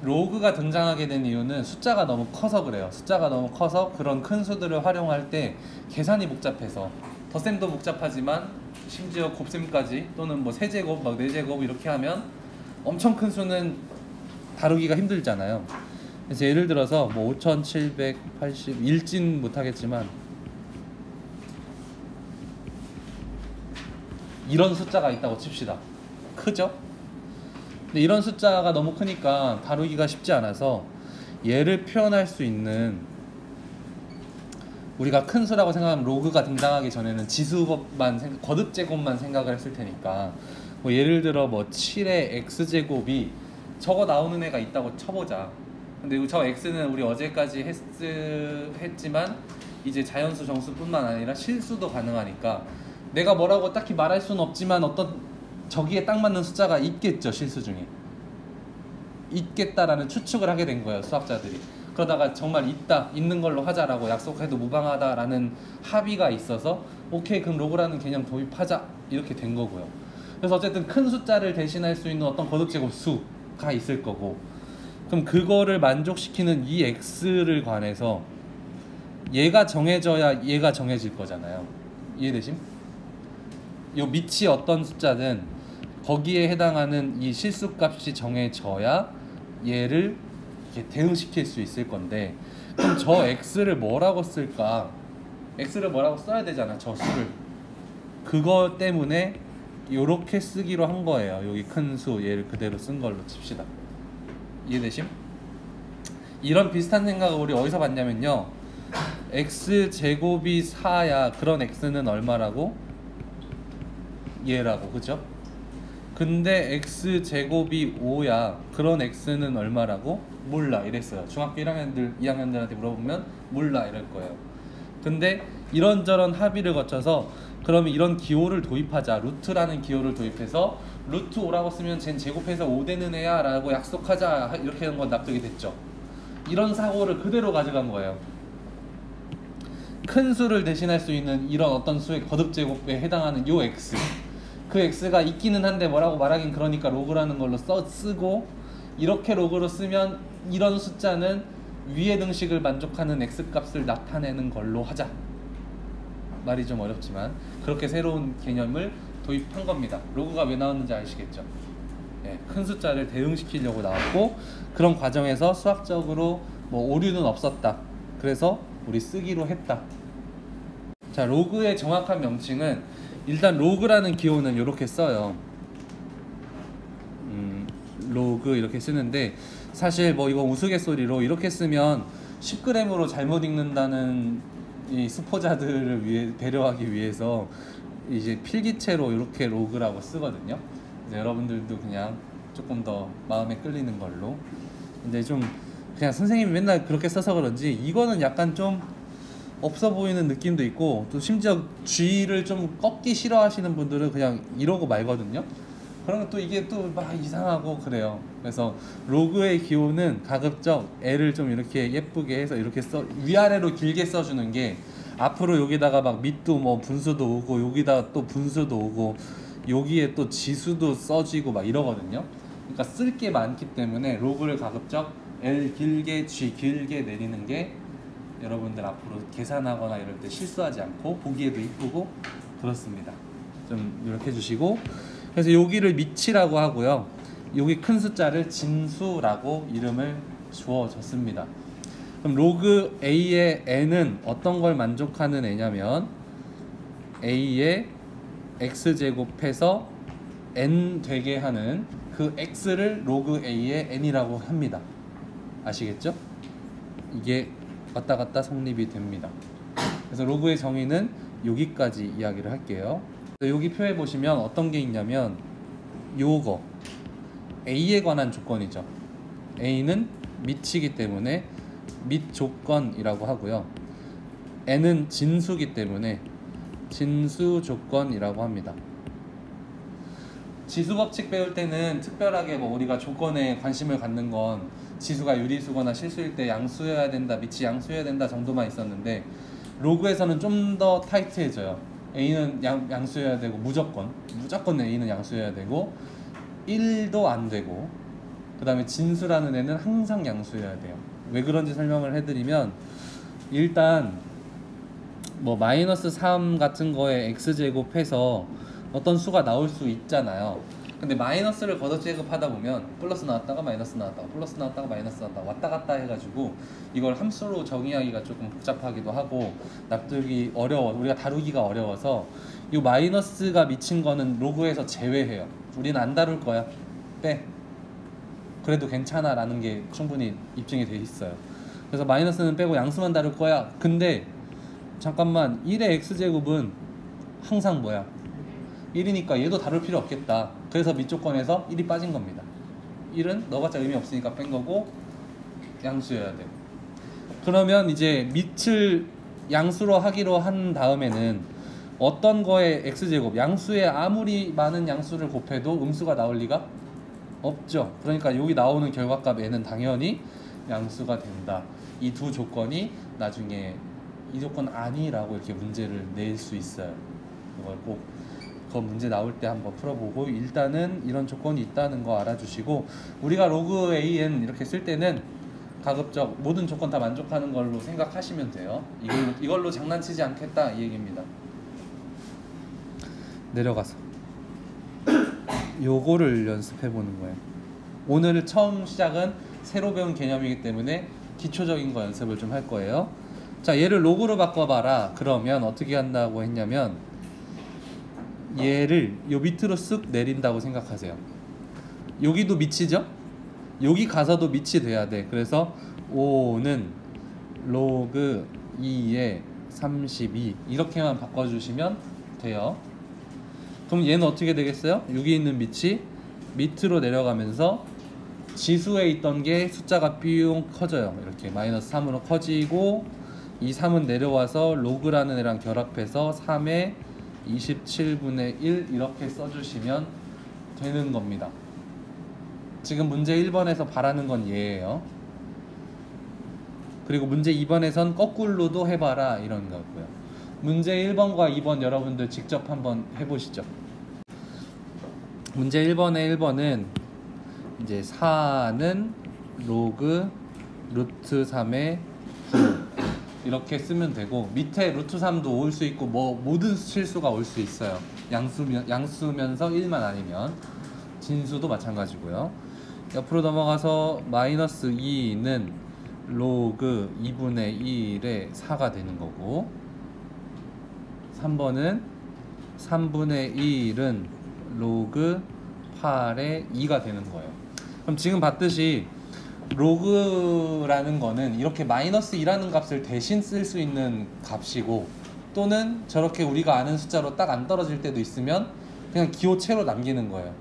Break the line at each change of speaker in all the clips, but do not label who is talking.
로그가 등장하게 된 이유는 숫자가 너무 커서 그래요. 숫자가 너무 커서 그런 큰 수들을 활용할 때 계산이 복잡해서, 덧셈도 복잡하지만 심지어 곱셈까지 또는 뭐 세제곱 막 네제곱 이렇게 하면 엄청 큰 수는 다루기가 힘들잖아요. 그래서 예를 들어서 뭐 5780 읽진 못하겠지만 이런 숫자가 있다고 칩시다. 크죠? 근데 이런 숫자가 너무 크니까 다루기가 쉽지 않아서 얘를 표현할 수 있는, 우리가 큰 수라고 생각하면 로그가 등장하기 전에는 지수법만 거듭 제곱만 생각을 했을 테니까, 뭐 예를 들어 뭐 7의 x제곱이 저거 나오는 애가 있다고 쳐보자. 근데 저 x는 우리 어제까지 했지만 이제 자연수 정수뿐만 아니라 실수도 가능하니까 내가 뭐라고 딱히 말할 수는 없지만 어떤 저기에 딱 맞는 숫자가 있겠죠. 실수 중에 있겠다라는 추측을 하게 된 거예요, 수학자들이. 그러다가 정말 있는 걸로 하자라고 약속해도 무방하다라는 합의가 있어서 오케이 그럼 로그라는 개념 도입하자 이렇게 된 거고요. 그래서 어쨌든 큰 숫자를 대신할 수 있는 어떤 거듭제곱 수가 있을 거고, 그럼 그거를 만족시키는 이 x를 관해서 얘가 정해져야 얘가 정해질 거잖아요. 이해되심? 요 밑이 어떤 숫자든 거기에 해당하는 이 실수값이 정해져야 얘를 이렇게 대응시킬 수 있을 건데, 그럼 저 x를 뭐라고 쓸까? x를 뭐라고 써야 되잖아, 저 수를. 그거 때문에 요렇게 쓰기로 한 거예요. 여기 큰 수 얘를 그대로 쓴 걸로 칩시다. 이해되심? 이런 비슷한 생각을 우리 어디서 봤냐면요, x제곱이 4야 그런 x는 얼마라고? 얘라고, 그죠? 근데 x제곱이 5야 그런 x는 얼마라고? 몰라 이랬어요. 중학교 2학년들한테 물어보면 몰라 이럴 거예요. 근데 이런저런 합의를 거쳐서 그러면 이런 기호를 도입하자, 루트라는 기호를 도입해서 루트 5라고 쓰면 쟨 제곱해서 5 되는 애야 라고 약속하자, 이렇게 하는 건 납득이 됐죠. 이런 사고를 그대로 가져간 거예요. 큰 수를 대신할 수 있는 이런 어떤 수의 거듭제곱에 해당하는 요 x, 그 x가 있기는 한데 뭐라고 말하긴 그러니까 로그라는 걸로 쓰고, 이렇게 로그로 쓰면 이런 숫자는 위의 등식을 만족하는 x값을 나타내는 걸로 하자. 말이 좀 어렵지만 그렇게 새로운 개념을 도입한 겁니다. 로그가 왜 나왔는지 아시겠죠? 네, 큰 숫자를 대응시키려고 나왔고, 그런 과정에서 수학적으로 뭐 오류는 없었다. 그래서 우리 쓰기로 했다. 자, 로그의 정확한 명칭은, 일단 로그라는 기호는 이렇게 써요. 로그 이렇게 쓰는데, 사실 뭐 이건 우스갯소리로 이렇게 쓰면 10g으로 잘못 읽는다는 이 수포자들을 배려하기 위해서 이제 필기체로 이렇게 로그라고 쓰거든요. 그래서 여러분들도 그냥 조금 더 마음에 끌리는 걸로. 근데 좀 그냥 선생님이 맨날 그렇게 써서 그런지 이거는 약간 좀 없어 보이는 느낌도 있고, 또 심지어 G를 좀 꺾기 싫어하시는 분들은 그냥 이러고 말거든요. 그러면 또 이게 또 막 이상하고 그래요. 그래서 로그의 기호는 가급적 L을 좀 이렇게 예쁘게 해서 이렇게 위아래로 길게 써주는 게, 앞으로 여기다가 막 밑도 뭐 분수도 오고 여기다가 또 분수도 오고 여기에 또 지수도 써지고 막 이러거든요. 그러니까 쓸 게 많기 때문에 로그를 가급적 L 길게 G 길게 내리는 게 여러분들 앞으로 계산하거나 이럴 때 실수하지 않고 보기에도 이쁘고 그렇습니다. 좀 이렇게 해주시고, 그래서 여기를 밑이라고 하고요, 여기 큰 숫자를 진수라고 이름을 주어졌습니다. 그럼 로그 A의 n은 어떤 걸 만족하는 애냐면, A의 x제곱해서 n 되게 하는 그 x를 로그 A의 n이라고 합니다. 아시겠죠? 이게 왔다 갔다 성립이 됩니다. 그래서 로그의 정의는 여기까지 이야기를 할게요. 여기 표에 보시면 어떤 게 있냐면, 요거 A에 관한 조건이죠. A는 밑이기 때문에 밑 조건이라고 하고요, N은 진수기 때문에 진수 조건이라고 합니다. 지수 법칙 배울 때는 특별하게 뭐 우리가 조건에 관심을 갖는 건 지수가 유리수거나 실수일 때 양수여야 된다, 밑이 양수여야 된다 정도만 있었는데, 로그에서는 좀 더 타이트해져요. A는 양수여야 되고, 무조건 A는 양수여야 되고, 1도 안 되고, 그 다음에 진수라는 애는 항상 양수여야 돼요. 왜 그런지 설명을 해드리면, 일단 뭐 마이너스 3 같은 거에 x제곱해서 어떤 수가 나올 수 있잖아요. 근데 마이너스를 걷어 제곱하다 보면 플러스 나왔다가 마이너스 나왔다가 플러스 나왔다가 마이너스 나왔다가 왔다 갔다 해가지고 이걸 함수로 정의하기가 조금 복잡하기도 하고 납득이 어려워, 우리가 다루기가 어려워서 이 마이너스가 미친 거는 로그에서 제외해요. 우리는 안 다룰 거야, 빼. 그래도 괜찮아 라는 게 충분히 입증이 돼 있어요. 그래서 마이너스는 빼고 양수만 다룰 거야. 근데 잠깐만, 1의 x제곱은 항상 뭐야? 1이니까 얘도 다룰 필요 없겠다. 그래서 밑조건에서 1이 빠진 겁니다. 1은 넣어봤자 의미 없으니까 뺀 거고 양수여야 돼요. 그러면 이제 밑을 양수로 하기로 한 다음에는 어떤 거에 x제곱, 양수에 아무리 많은 양수를 곱해도 음수가 나올 리가 없죠. 그러니까 여기 나오는 결과값 n은 당연히 양수가 된다. 이 두 조건이 나중에 이 조건 아니라고 이렇게 문제를 낼 수 있어요. 이걸 꼭 그 문제 나올 때 한번 풀어보고, 일단은 이런 조건이 있다는 거 알아주시고, 우리가 로그 an 이렇게 쓸 때는 가급적 모든 조건 다 만족하는 걸로 생각하시면 돼요. 이걸로 장난치지 않겠다 이 얘기입니다. 내려가서 요거를 연습해 보는 거예요. 오늘 처음 시작은 새로 배운 개념이기 때문에 기초적인 거 연습을 좀 할 거예요. 자, 얘를 로그로 바꿔봐라. 그러면 어떻게 한다고 했냐면, 얘를 요 밑으로 쓱 내린다고 생각하세요. 여기도 밑이죠? 여기 가서도 밑이 돼야 돼. 그래서 5는 로그 2에 32 이렇게만 바꿔주시면 돼요. 그럼 얘는 어떻게 되겠어요? 여기 있는 밑이 밑으로 내려가면서 지수에 있던 게 숫자가 삐용 커져요. 이렇게 마이너스 3으로 커지고, 이 3은 내려와서 로그라는 애랑 결합해서 3에 27분의 1 이렇게 써주시면 되는 겁니다. 지금 문제 1번에서 바라는 건 얘예요. 그리고 문제 2번에선 거꾸로도 해봐라 이런 거고요. 문제 1번과 2번 여러분들 직접 한번 해보시죠. 문제 1번은 이제 4는 로그 루트 3의 9 이렇게 쓰면 되고, 밑에 루트 3도 올 수 있고 뭐 모든 실수가 올 수 있어요. 양수면서 1만 아니면. 진수도 마찬가지고요. 옆으로 넘어가서 마이너스 2는 로그 2분의 1의 4가 되는 거고, 3번은 3분의 1은 로그 8의 2가 되는 거예요. 그럼 지금 봤듯이 로그라는 거는 이렇게 마이너스 2라는 값을 대신 쓸 수 있는 값이고, 또는 저렇게 우리가 아는 숫자로 딱 안 떨어질 때도 있으면 그냥 기호체로 남기는 거예요.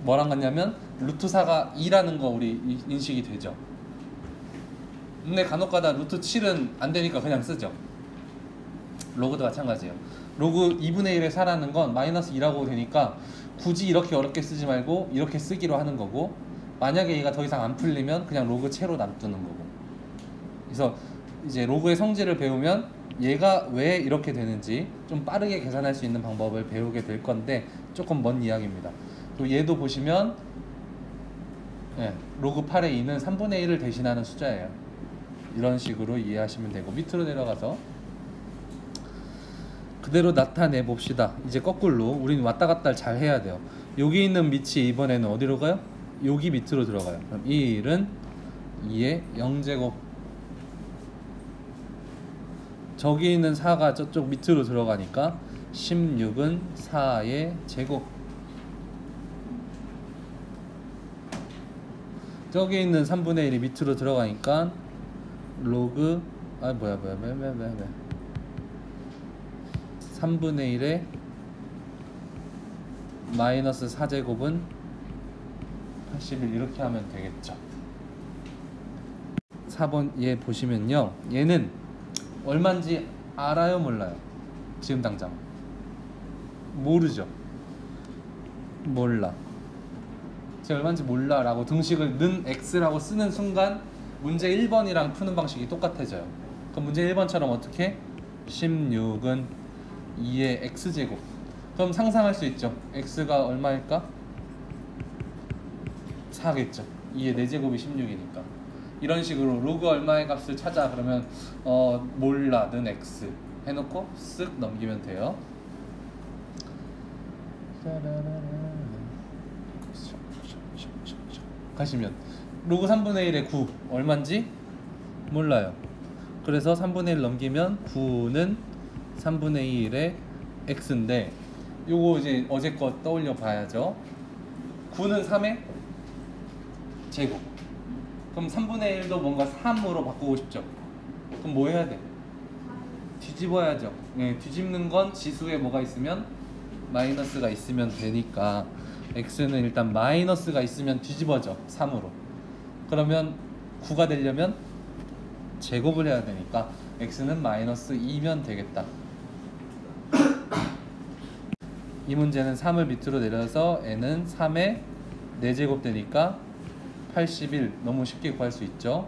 뭐랑 같냐면 루트 4가 2라는 거 우리 인식이 되죠. 근데 간혹가다 루트 7은 안 되니까 그냥 쓰죠. 로그도 마찬가지예요. 로그 2분의 1의 4라는 건 마이너스 2라고 되니까 굳이 이렇게 어렵게 쓰지 말고 이렇게 쓰기로 하는 거고, 만약에 얘가 더 이상 안 풀리면 그냥 로그 채로 놔두는 거고. 그래서 이제 로그의 성질을 배우면 얘가 왜 이렇게 되는지 좀 빠르게 계산할 수 있는 방법을 배우게 될 건데 조금 먼 이야기입니다. 또 얘도 보시면 로그 8의 2는 3분의 1을 대신하는 숫자예요. 이런 식으로 이해하시면 되고, 밑으로 내려가서 그대로 나타내 봅시다. 이제 거꾸로 우리는 왔다 갔다 잘 해야 돼요. 여기 있는 밑이 이번에는 어디로 가요? 여기 밑으로 들어가요. 그럼 1은 2의 0제곱, 저기 있는 4가 저쪽 밑으로 들어가니까 16은 4의 제곱, 저기 있는 3분의 1이 밑으로 들어가니까 로그 3분의 1의 마이너스 4제곱은 81 이렇게 하면 되겠죠. 4번 얘 보시면요, 얘는 얼마인지 알아요 몰라요? 지금 당장 모르죠. 몰라. 제가 얼마인지 몰라 라고 등식을 는 x라고 쓰는 순간 문제 1번이랑 푸는 방식이 똑같아져요. 그럼 문제 1번처럼 어떻게? 16은 2의 x제곱. 그럼 상상할 수 있죠. x가 얼마일까? 4겠죠. 2의 4제곱이 16이니까. 이런 식으로 로그 얼마의 값을 찾아 그러면 몰라 는 x 해놓고 쓱 넘기면 돼요. 가시면 로그 3분의 1의 9 얼만지 몰라요. 그래서 3분의 1 넘기면 9는 3분의 1의 x인데 요거 이제 어제 거 떠올려 봐야죠. 9는 3의 제곱. 그럼 3분의 1도 뭔가 3으로 바꾸고 싶죠. 그럼 뭐 해야 돼? 뒤집어야죠. 네, 뒤집는 건 지수에 뭐가 있으면 마이너스가 있으면 되니까 x는 일단 마이너스가 있으면 뒤집어져 3으로. 그러면 9가 되려면 제곱을 해야 되니까 x는 마이너스 2면 되겠다. 이 문제는 3을 밑으로 내려서 n은 3의 4제곱 되니까 81 너무 쉽게 구할 수 있죠.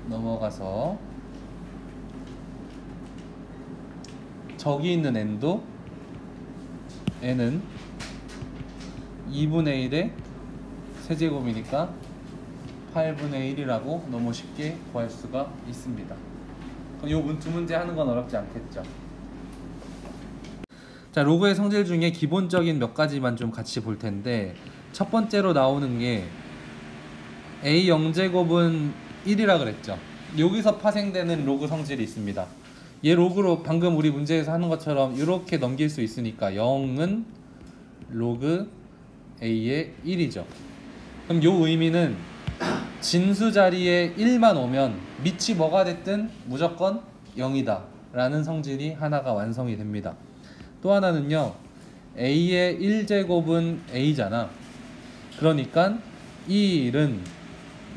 넘어가서 저기 있는 n도 n은 2분의 1의 세제곱이니까 8분의 1이라고 너무 쉽게 구할 수가 있습니다. 이 두 문제 하는 건 어렵지 않겠죠. 자, 로그의 성질 중에 기본적인 몇 가지만 좀 같이 볼 텐데, 첫 번째로 나오는 게 a 0제곱은 1이라 그랬죠. 여기서 파생되는 로그 성질이 있습니다. 얘 로그로 방금 우리 문제에서 하는 것처럼 이렇게 넘길 수 있으니까 0은 로그 a의 1이죠. 그럼 요 의미는 진수 자리에 1만 오면 밑이 뭐가 됐든 무조건 0이다 라는 성질이 하나가 완성이 됩니다. 또 하나는요, a의 1제곱은 a잖아. 그러니까 이 1은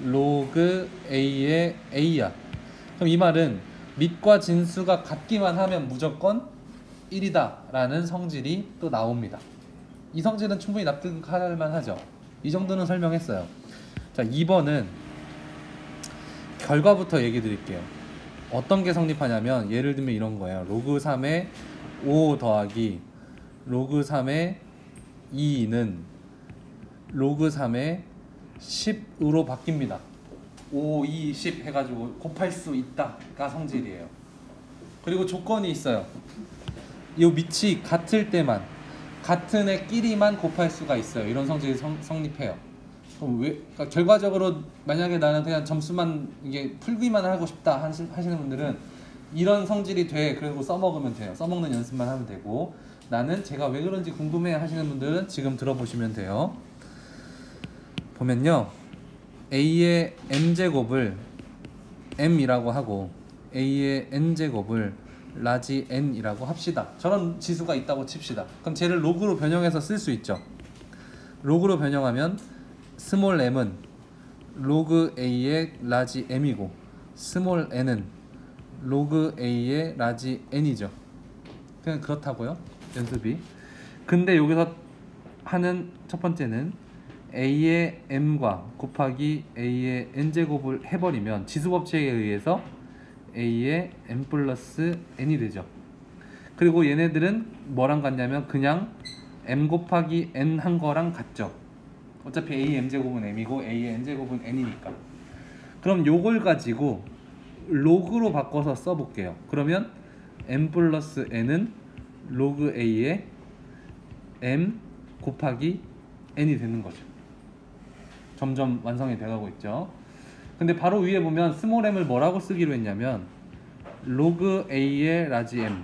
로그 a의 a야. 그럼 이 말은 밑과 진수가 같기만 하면 무조건 1이다 라는 성질이 또 나옵니다. 이 성질은 충분히 납득할 만하죠. 이 정도는 설명했어요. 자, 2번은 결과부터 얘기 드릴게요. 어떤 게 성립하냐면 예를 들면 이런 거예요. 로그 3의 5 더하기 로그 3의 2는 로그 3의 10으로 바뀝니다. 5, 2, 10 해가지고 곱할 수 있다가 성질이에요. 그리고 조건이 있어요. 이 밑이 같을 때만, 같은 애끼리만 곱할 수가 있어요. 이런 성질이 성립해요. 그럼 그러니까 결과적으로 만약에 나는 그냥 점수만 이게 풀기만 하고 싶다 하시는 분들은 이런 성질이 돼. 그리고 써먹으면 돼요. 써먹는 연습만 하면 되고, 나는 제가 왜 그런지 궁금해 하시는 분들은 지금 들어보시면 돼요. 보면요, a의 m제곱을 m이라고 하고 a의 n제곱을 라지 n이라고 합시다. 저런 지수가 있다고 칩시다. 그럼 쟤를 로그로 변형해서 쓸 수 있죠. 로그로 변형하면 스몰 m은 로그 a의 라지 m이고 스몰 n은 로그 a의 라지 n이죠. 그냥 그렇다고요, 연습이. 근데 여기서 하는 첫 번째는 a의 m과 곱하기 a의 n제곱을 해버리면 지수법칙에 의해서 a의 m 플러스 n이 되죠. 그리고 얘네들은 뭐랑 같냐면 그냥 m 곱하기 n 한 거랑 같죠. 어차피 a의 m제곱은 m이고 a의 n제곱은 n이니까. 그럼 요걸 가지고 로그로 바꿔서 써볼게요. 그러면 m 플러스 n은 로그 a의 m 곱하기 n이 되는 거죠. 점점 완성이 돼가고 있죠. 근데 바로 위에 보면 스몰 m을 뭐라고 쓰기로 했냐면 로그 a의 라지 m,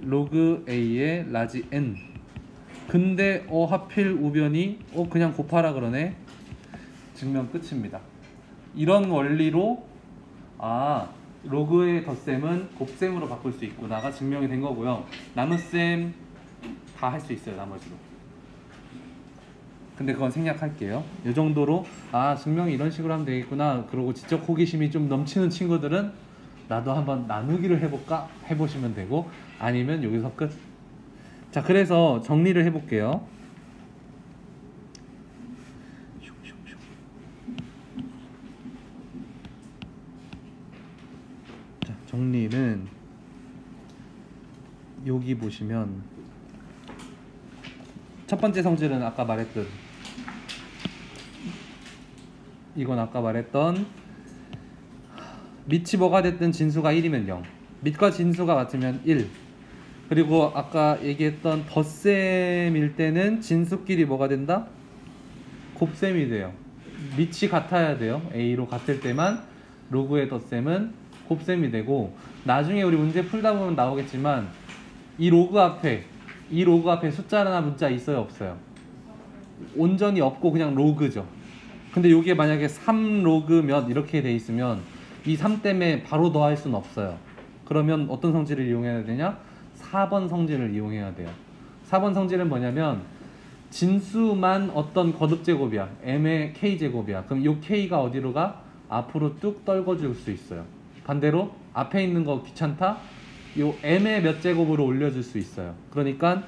로그 a의 라지 n. 근데 하필 우변이 그냥 곱하라 그러네. 증명 끝입니다. 이런 원리로 로그의 덧셈은 곱셈으로 바꿀 수 있구나가 증명이 된 거고요. 나눗셈 다 할 수 있어요, 나머지로. 근데 그건 생략할게요. 이 정도로 증명이 이런 식으로 하면 되겠구나. 그리고 지적 호기심이 좀 넘치는 친구들은 나도 한번 나누기를 해볼까 해보시면 되고, 아니면 여기서 끝. 자, 그래서 정리를 해볼게요. 자, 정리는 여기 보시면 첫 번째 성질은 아까 말했던 이건 아까 말했던 밑이 뭐가 됐든 진수가 1이면 0, 밑과 진수가 같으면 1. 그리고 아까 얘기했던 덧셈일 때는 진수끼리 뭐가 된다? 곱셈이 돼요. 밑이 같아야 돼요. A로 같을 때만 로그의 덧셈은 곱셈이 되고, 나중에 우리 문제 풀다 보면 나오겠지만 이 로그 앞에 숫자나 문자 있어요, 없어요? 온전히 없고 그냥 로그죠. 근데 여기에 만약에 3로그 몇 이렇게 돼 있으면 이 3 때문에 바로 더할 수는 없어요. 그러면 어떤 성질을 이용해야 되냐? 4번 성질을 이용해야 돼요. 4번 성질은 뭐냐면 진수만 어떤 거듭제곱이야. m의 k제곱이야. 그럼 이 k가 어디로 가? 앞으로 뚝 떨궈줄 수 있어요. 반대로 앞에 있는 거 귀찮다? 요 m의 몇 제곱으로 올려줄 수 있어요. 그러니까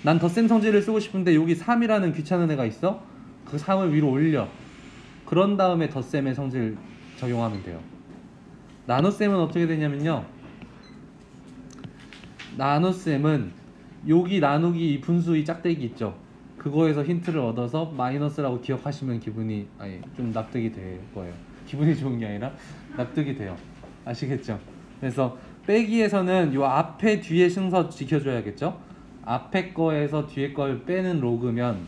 난 덧셈 성질을 쓰고 싶은데 여기 3이라는 귀찮은 애가 있어? 그 3을 위로 올려. 그런 다음에 덧셈의 성질 적용하면 돼요. 나눗셈은 어떻게 되냐면요, 나눗셈은 여기 나누기 이 분수 이 짝대기 있죠, 그거에서 힌트를 얻어서 마이너스라고 기억하시면 기분이 좀 납득이 될 거예요. 기분이 좋은 게 아니라 납득이 돼요. 아시겠죠? 그래서 빼기에서는 요 앞에 뒤에 순서 지켜줘야겠죠. 앞에 거에서 뒤에 걸 빼는 로그면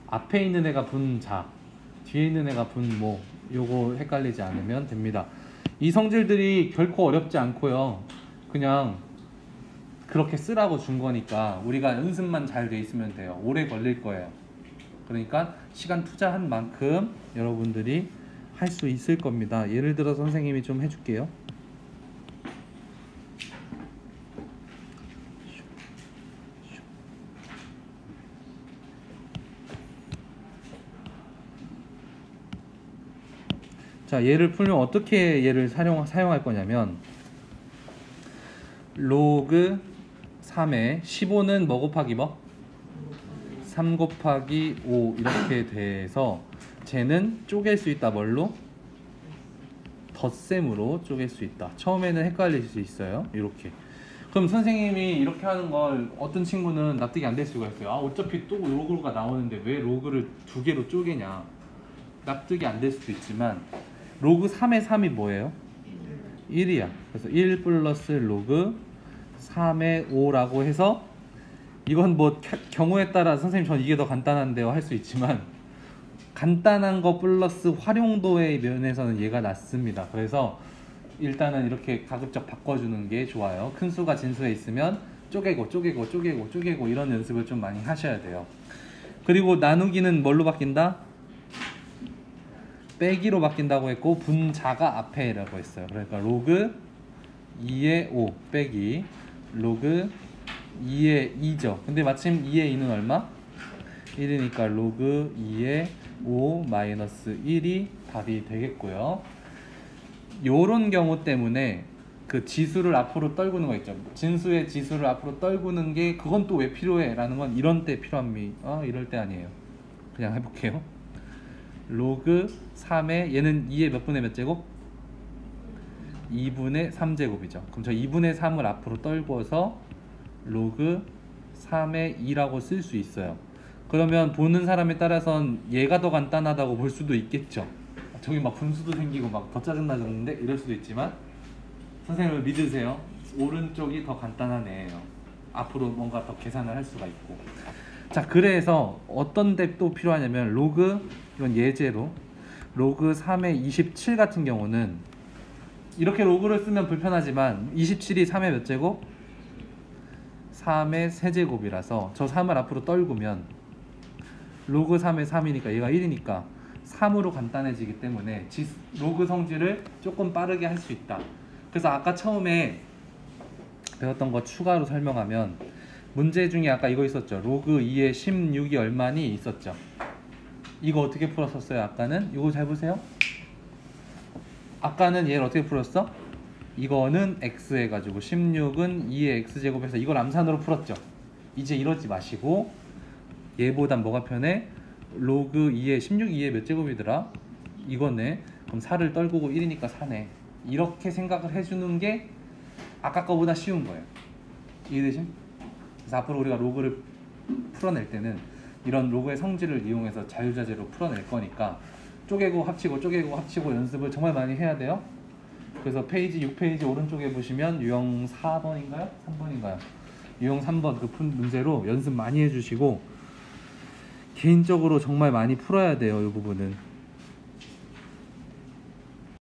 앞에 있는 애가 분자, 뒤에 있는 애가 분모, 요거 헷갈리지 않으면 됩니다. 이 성질들이 결코 어렵지 않고요, 그냥 그렇게 쓰라고 준 거니까 우리가 연습만 잘 돼 있으면 돼요. 오래 걸릴 거예요. 그러니까 시간 투자한 만큼 여러분들이 할 수 있을 겁니다. 예를 들어 선생님이 좀 해줄게요. 자, 얘를 풀면 어떻게 얘를 사용할 거냐면, 로그 3에 15는 뭐 곱하기 뭐? 3 곱하기 5 이렇게 돼서 쟤는 쪼갤 수 있다. 뭘로? 덧셈으로 쪼갤 수 있다. 처음에는 헷갈릴 수 있어요. 이렇게. 그럼 선생님이 이렇게 하는 걸 어떤 친구는 납득이 안 될 수가 있어요. 아, 어차피 또 로그가 나오는데 왜 로그를 두 개로 쪼개냐. 납득이 안 될 수도 있지만 로그 3의 3이 뭐예요? 1이야. 그래서 1 플러스 로그 3의 5라고 해서, 이건 뭐 경우에 따라 선생님 전 이게 더 간단한데요 할 수 있지만, 간단한 거 플러스 활용도의 면에서는 얘가 낫습니다. 그래서 일단은 이렇게 가급적 바꿔주는 게 좋아요. 큰 수가 진수에 있으면 쪼개고 이런 연습을 좀 많이 하셔야 돼요. 그리고 나누기는 뭘로 바뀐다? 빼기로 바뀐다고 했고, 분자가 앞에라고 했어요. 그러니까 로그 2의 5 빼기 로그 2의 2죠. 근데 마침 2의 2는 얼마? 1이니까 로그 2의 5 마이너스 1이 답이 되겠고요. 요런 경우 때문에 그 지수를 앞으로 떨구는 거 있죠. 진수의 지수를 앞으로 떨구는 게, 그건 또 왜 필요해? 라는 건 이런 때 필요합니다. 이럴 때 아니에요. 그냥 해볼게요. 로그 3에 얘는 2의 몇 분의 몇 제곱? 2분의 3제곱이죠. 그럼 저 2분의 3을 앞으로 떨궈서 로그 3의 2라고 쓸 수 있어요. 그러면 보는 사람에 따라선 얘가 더 간단하다고 볼 수도 있겠죠. 저기 막 분수도 생기고 막 더 짜증나졌는데 이럴 수도 있지만, 선생님을 믿으세요. 오른쪽이 더 간단한 애예요. 앞으로 뭔가 더 계산을 할 수가 있고. 자, 그래서 어떤 데 또 필요하냐면, 로그, 이건 예제로 로그 3의 27 같은 경우는 이렇게 로그를 쓰면 불편하지만 27이 3의 몇 제곱? 3의 세제곱이라서 저 3을 앞으로 떨구면 로그 3의 3이니까 얘가 1이니까 3으로 간단해지기 때문에 로그 성질을 조금 빠르게 할 수 있다. 그래서 아까 처음에 배웠던 거 추가로 설명하면, 문제 중에 아까 이거 있었죠. 로그 2의 16이 얼마니 있었죠. 이거 어떻게 풀었었어요? 아까는 이거 잘 보세요. 아까는 얘를 어떻게 풀었어? 이거는 x 해가지고 16은 2의 x제곱해서 이걸 암산으로 풀었죠. 이제 이러지 마시고 얘보단 뭐가 편해? 로그 2의 16, 2의 몇 제곱이더라? 이거네. 그럼 4를 떨구고 1이니까 4네. 이렇게 생각을 해주는 게 아까 거보다 쉬운 거예요. 이해되심? 그래서 앞으로 우리가 로그를 풀어낼 때는 이런 로그의 성질을 이용해서 자유자재로 풀어낼 거니까 쪼개고 합치고 쪼개고 합치고 연습을 정말 많이 해야 돼요. 그래서 페이지 6페이지 오른쪽에 보시면 유형 4번인가요? 3번인가요? 유형 3번 그 문제로 연습 많이 해주시고 개인적으로 정말 많이 풀어야 돼요. 이 부분은